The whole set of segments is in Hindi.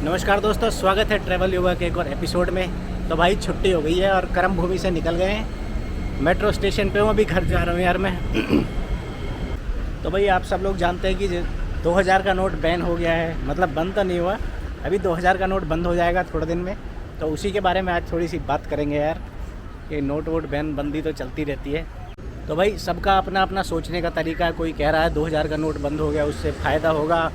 नमस्कार दोस्तों, स्वागत है ट्रैवल योगा के एक और एपिसोड में। तो भाई छुट्टी हो गई है और कर्म भूमि से निकल गए हैं। मेट्रो स्टेशन पे हूँ, अभी घर जा रहा हूँ यार मैं। तो भाई आप सब लोग जानते हैं कि 2000 का नोट बैन हो गया है। मतलब बंद तो नहीं हुआ, अभी 2000 का नोट बंद हो जाएगा थोड़े दिन में। तो उसी के बारे में आज थोड़ी सी बात करेंगे यार, कि नोट वोट बैन बंदी तो चलती रहती है। तो भाई सबका अपना अपना सोचने का तरीका है। कोई कह रहा है 2000 का नोट बंद हो गया, उससे फ़ायदा होगा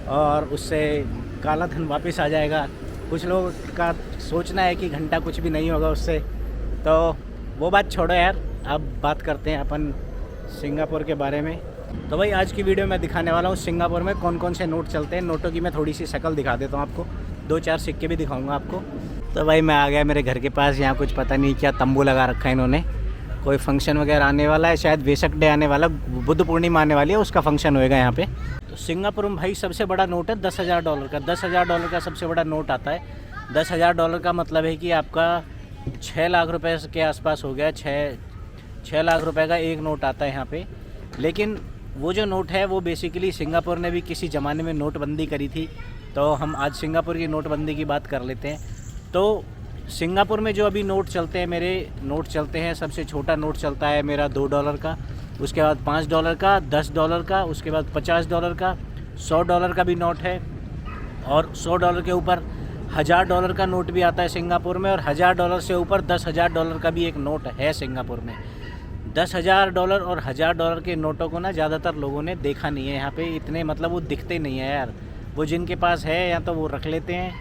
और उससे काला धन वापस आ जाएगा। कुछ लोगों का सोचना है कि घंटा कुछ भी नहीं होगा उससे। तो वो बात छोड़ो यार, अब बात करते हैं अपन सिंगापुर के बारे में। तो भाई आज की वीडियो में दिखाने वाला हूँ सिंगापुर में कौन कौन से नोट चलते हैं। नोटों की मैं थोड़ी सी शक्ल दिखा देता हूँ आपको, 2-4 सिक्के भी दिखाऊँगा आपको। तो भाई मैं आ गया मेरे घर के पास। यहाँ कुछ पता नहीं क्या तंबू लगा रखा है इन्होंने। कोई फंक्शन वगैरह आने वाला है, शायद वेसक डे आने वाला, बुद्ध पूर्णिमा आने वाली है, उसका फंक्शन होएगा यहाँ पे। तो सिंगापुर में भाई सबसे बड़ा नोट है $10,000 का। $10,000 का सबसे बड़ा नोट आता है। $10,000 का मतलब है कि आपका 6 लाख रुपए के आसपास हो गया। 6 लाख रुपए का एक नोट आता है यहाँ पे। लेकिन वो जो नोट है वो बेसिकली सिंगापुर ने भी किसी ज़माने में नोटबंदी करी थी। तो हम आज सिंगापुर की नोटबंदी की बात कर लेते हैं। तो सिंगापुर में जो अभी नोट चलते हैं, मेरे नोट चलते हैं, सबसे छोटा नोट चलता है मेरा $2 का, उसके बाद $5 का, $10 का, उसके बाद $50 का, $100 का भी नोट है। और $100 के ऊपर $1000 का नोट भी आता है सिंगापुर में। और $1000 से ऊपर $10,000 का भी एक नोट है सिंगापुर में। $10,000 और $1000 के नोटों को ना ज़्यादातर लोगों ने देखा नहीं है यहाँ पे। इतने मतलब वो दिखते नहीं है यार। वो जिनके पास है या तो वो रख लेते हैं,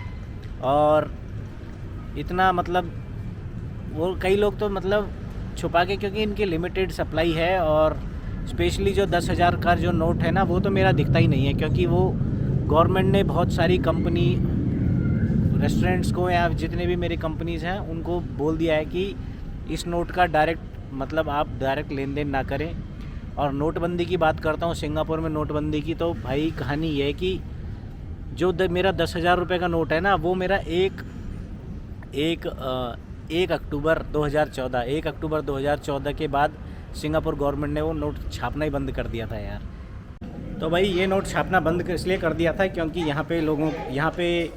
और इतना मतलब वो कई लोग तो मतलब छुपा के, क्योंकि इनकी लिमिटेड सप्लाई है। और स्पेशली जो 10,000 का जो नोट है ना, वो तो मेरा दिखता ही नहीं है, क्योंकि वो गवर्नमेंट ने बहुत सारी कंपनी, रेस्टोरेंट्स को या जितने भी मेरी कंपनीज़ हैं उनको बोल दिया है कि इस नोट का डायरेक्ट मतलब आप डायरेक्ट लेन देन ना करें। और नोटबंदी की बात करता हूँ सिंगापुर में नोटबंदी की, तो भाई कहानी ये है कि जो मेरा 10,000 रुपये का नोट है ना, वो मेरा 1 अक्टूबर 2014 के बाद सिंगापुर गवर्नमेंट ने वो नोट छापना ही बंद कर दिया था यार। तो भाई ये नोट छापना बंद इसलिए कर दिया था क्योंकि यहाँ पे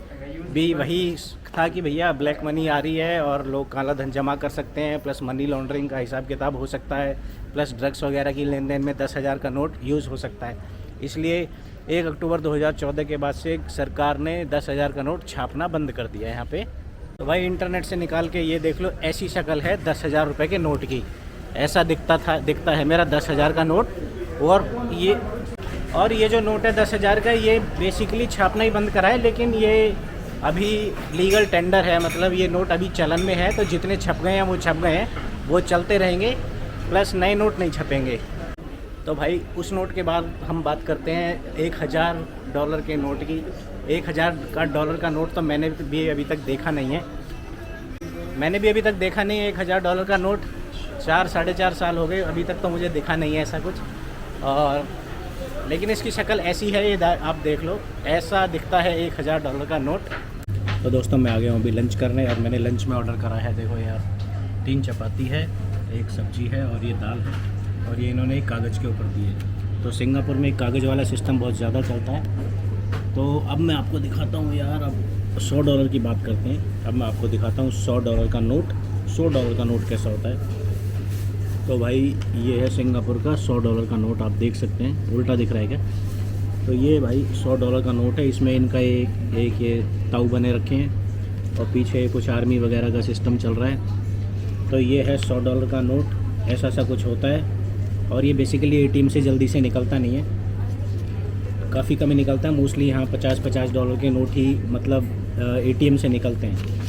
भी वही था कि भैया ब्लैक मनी आ रही है और लोग काला धन जमा कर सकते हैं, प्लस मनी लॉन्ड्रिंग का हिसाब किताब हो सकता है, प्लस ड्रग्स वगैरह की लेन देन में 10,000 का नोट यूज़ हो सकता है। इसलिए 1 अक्टूबर 2014 के बाद से सरकार ने 10,000 का नोट छापना बंद कर दिया है यहाँ पे। तो भाई इंटरनेट से निकाल के ये देख लो, ऐसी शक्ल है 10,000 रुपये के नोट की। ऐसा दिखता है मेरा 10,000 का नोट। और ये जो नोट है 10,000 का, ये बेसिकली छापना ही बंद करा है, लेकिन ये अभी लीगल टेंडर है। मतलब ये नोट अभी चलन में है, तो जितने छप गए हैं वो छप गए हैं, वो चलते रहेंगे, प्लस नए नोट नहीं छपेंगे। तो भाई उस नोट के बाद हम बात करते हैं $1,000 के नोट की। $1,000 का नोट तो मैंने भी अभी तक देखा नहीं है। $1,000 का नोट 4-4.5 साल हो गए, अभी तक तो मुझे दिखा नहीं है ऐसा कुछ। और लेकिन इसकी शक्ल ऐसी है, ये आप देख लो, ऐसा दिखता है $1,000 का नोट। तो दोस्तों मैं आ गया हूँ अभी लंच करने, और मैंने लंच में ऑर्डर करा है, देखो यार, 3 चपाती है, 1 सब्जी है और ये दाल है, और ये इन्होंने एक कागज़ के ऊपर दी है। तो सिंगापुर में कागज़ वाला सिस्टम बहुत ज़्यादा चलता है। तो अब मैं आपको दिखाता हूँ यार, अब $100 की बात करते हैं। अब मैं आपको दिखाता हूँ $100 का नोट। $100 का नोट कैसा होता है। तो भाई ये है सिंगापुर का $100 का नोट, आप देख सकते हैं, उल्टा दिख रहा है क्या। तो ये भाई $100 का नोट है। इसमें इनका एक ये ताऊ बने रखे हैं, और पीछे कुछ आर्मी वगैरह का सिस्टम चल रहा है। तो ये है $100 का नोट, ऐसा सा कुछ होता है। और ये बेसिकली ATM से जल्दी से निकलता नहीं है, काफ़ी कम निकलता है। मोस्टली यहाँ $50 के नोट ही मतलब ATM से निकलते हैं।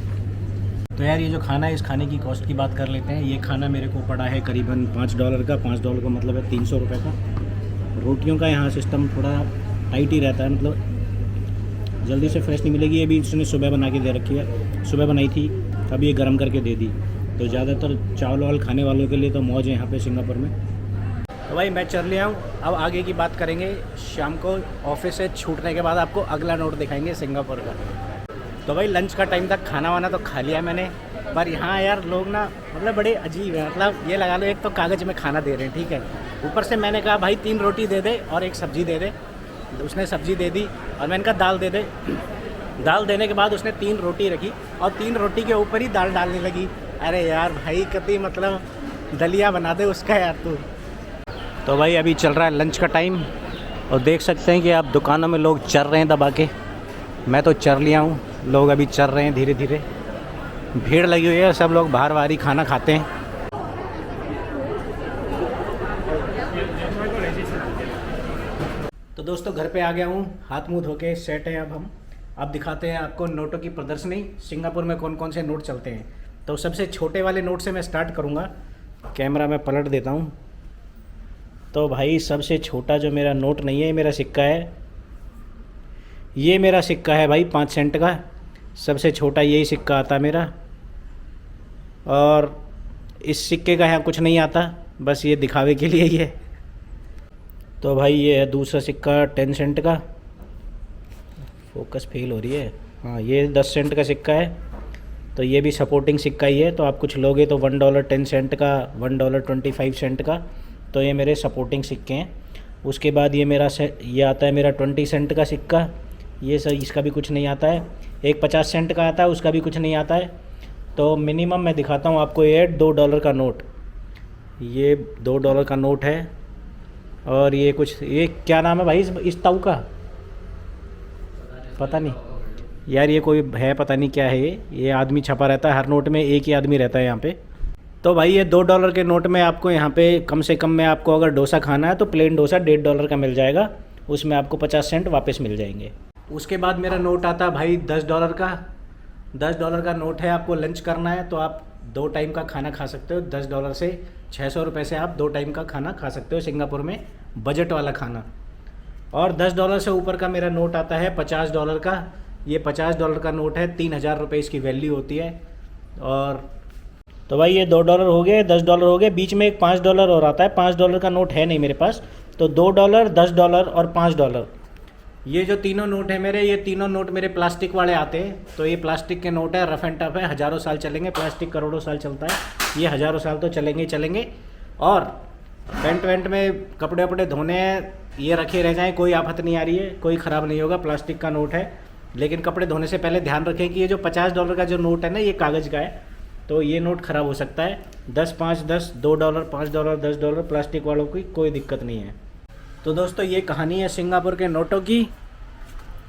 तो यार ये जो खाना है, इस खाने की कॉस्ट की बात कर लेते हैं। ये खाना मेरे को पड़ा है करीबन $5 का। $5 का मतलब है 300 रुपये का। रोटियों का यहाँ सिस्टम थोड़ा टाइट ही रहता है, मतलब जल्दी से फ्रेश नहीं मिलेगी। ये भी इसने सुबह बना के दे रखी है, सुबह बनाई थी, अभी ये गर्म करके दे दी। तो ज़्यादातर चावल वावल खाने वालों के लिए तो मौज है यहाँ पे सिंगापुर में। तो भाई मैं चल लिया हूँ, अब आगे की बात करेंगे। शाम को ऑफिस से छूटने के बाद आपको अगला नोट दिखाएंगे सिंगापुर का। तो भाई लंच का टाइम तक खाना वाना तो खा लिया मैंने, पर यहाँ यार लोग ना मतलब बड़े अजीब है। मतलब ये लगा लो, एक तो कागज़ में खाना दे रहे हैं, ठीक है, ऊपर से मैंने कहा भाई 3 रोटी दे दे और 1 सब्ज़ी दे दे। उसने सब्ज़ी दे दी और मैंने कहा दाल दे दे। दाल देने के बाद उसने 3 रोटी रखी और 3 रोटी के ऊपर ही दाल डालने लगी। अरे यार भाई कभी मतलब दलिया बना दे उसका यार तू। तो भाई अभी चल रहा है लंच का टाइम और देख सकते हैं कि आप दुकानों में लोग चल रहे हैं दबा के। मैं तो चल लिया हूँ, लोग अभी चल रहे हैं धीरे धीरे। भीड़ लगी हुई है, सब लोग बाहर बाहर ही खाना खाते हैं। तो दोस्तों घर पे आ गया हूँ, हाथ मुंह धो के सेट है अब दिखाते हैं आपको नोटों की प्रदर्शनी। सिंगापुर में कौन कौन से नोट चलते हैं। तो सबसे छोटे वाले नोट से मैं स्टार्ट करूँगा। कैमरा में पलट देता हूँ। तो भाई सबसे छोटा जो मेरा नोट नहीं है, मेरा सिक्का है, ये मेरा सिक्का है भाई 5 सेंट का। सबसे छोटा यही सिक्का आता है मेरा। और इस सिक्के का यहाँ कुछ नहीं आता, बस ये दिखावे के लिए ही है। तो भाई ये है दूसरा सिक्का 10 सेंट का। फोकस फेल हो रही है। हाँ ये 10 सेंट का सिक्का है। तो ये भी सपोर्टिंग सिक्का ही है। तो आप कुछ लोगे तो $1 10 सेंट का, $1 25 सेंट का। तो ये मेरे सपोर्टिंग सिक्के हैं। उसके बाद ये मेरा ये आता है मेरा 20 सेंट का सिक्का। ये सर इसका भी कुछ नहीं आता है। एक 50 सेंट का आता है, उसका भी कुछ नहीं आता है। तो मिनिमम मैं दिखाता हूँ आपको, ये $2 का नोट, ये $2 का नोट है। और ये कुछ, ये क्या नाम है भाई इस ताऊ का, पता नहीं यार, ये कोई है पता नहीं क्या है। ये आदमी छपा रहता है हर नोट में, एक ही आदमी रहता है यहाँ पे। तो भाई ये $2 के नोट में आपको यहाँ पे कम से कम में आपको अगर डोसा खाना है तो प्लेन डोसा $1.5 का मिल जाएगा। उसमें आपको 50 सेंट वापस मिल जाएंगे। उसके बाद मेरा नोट आता है भाई $10 का। $10 का नोट है। आपको लंच करना है तो आप 2 टाइम का खाना खा सकते हो। $10 से 600 रुपये से आप 2 टाइम का खाना खा सकते हो सिंगापुर में, बजट वाला खाना। और $10 से ऊपर का मेरा नोट आता है $50 का। ये $50 का नोट है, 3000 रुपये इसकी वैल्यू होती है। और तो भाई ये $2 हो गए, $10 हो गए। बीच में एक $5 और आता है। $5 का नोट है नहीं मेरे पास। तो $2, $10 और $5। ये जो तीनों नोट है मेरे, ये तीनों नोट मेरे प्लास्टिक वाले आते हैं। तो ये प्लास्टिक के नोट है, रफ एंड टफ है, हज़ारों साल चलेंगे। प्लास्टिक करोड़ों साल चलता है, ये हज़ारों साल तो चलेंगे ही चलेंगे। और पेंट वेंट में कपड़े वपड़े धोने हैं, ये रखे रह जाएँ, कोई आफत नहीं आ रही है, कोई ख़राब नहीं होगा। प्लास्टिक का नोट है। लेकिन कपड़े धोने से पहले ध्यान रखें कि ये जो $50 का जो नोट है ना, ये कागज़ का है। तो ये नोट ख़राब हो सकता है। 10, 5, 10, $2, $5, $10 प्लास्टिक वालों की कोई दिक्कत नहीं है। तो दोस्तों ये कहानी है सिंगापुर के नोटों की।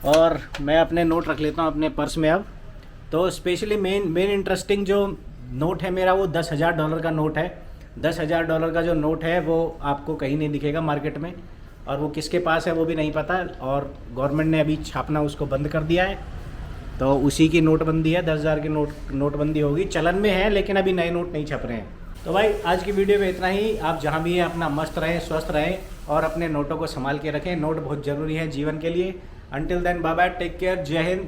और मैं अपने नोट रख लेता हूँ अपने पर्स में अब। तो स्पेशली मेन इंटरेस्टिंग जो नोट है मेरा, वो $10,000 का नोट है। $10,000 का जो नोट है वो आपको कहीं नहीं दिखेगा मार्केट में। और वो किसके पास है वो भी नहीं पता। और गवर्नमेंट ने अभी छापना उसको बंद कर दिया है। तो उसी की नोटबंदी है, 10,000 की नोटबंदी होगी। चलन में है लेकिन अभी नए नोट नहीं छप रहे हैं। तो भाई आज की वीडियो में इतना ही। आप जहाँ भी हैं अपना मस्त रहें, स्वस्थ रहें और अपने नोटों को संभाल के रखें। नोट बहुत ज़रूरी है जीवन के लिए। Until then bye bye, take care, जय हिंद।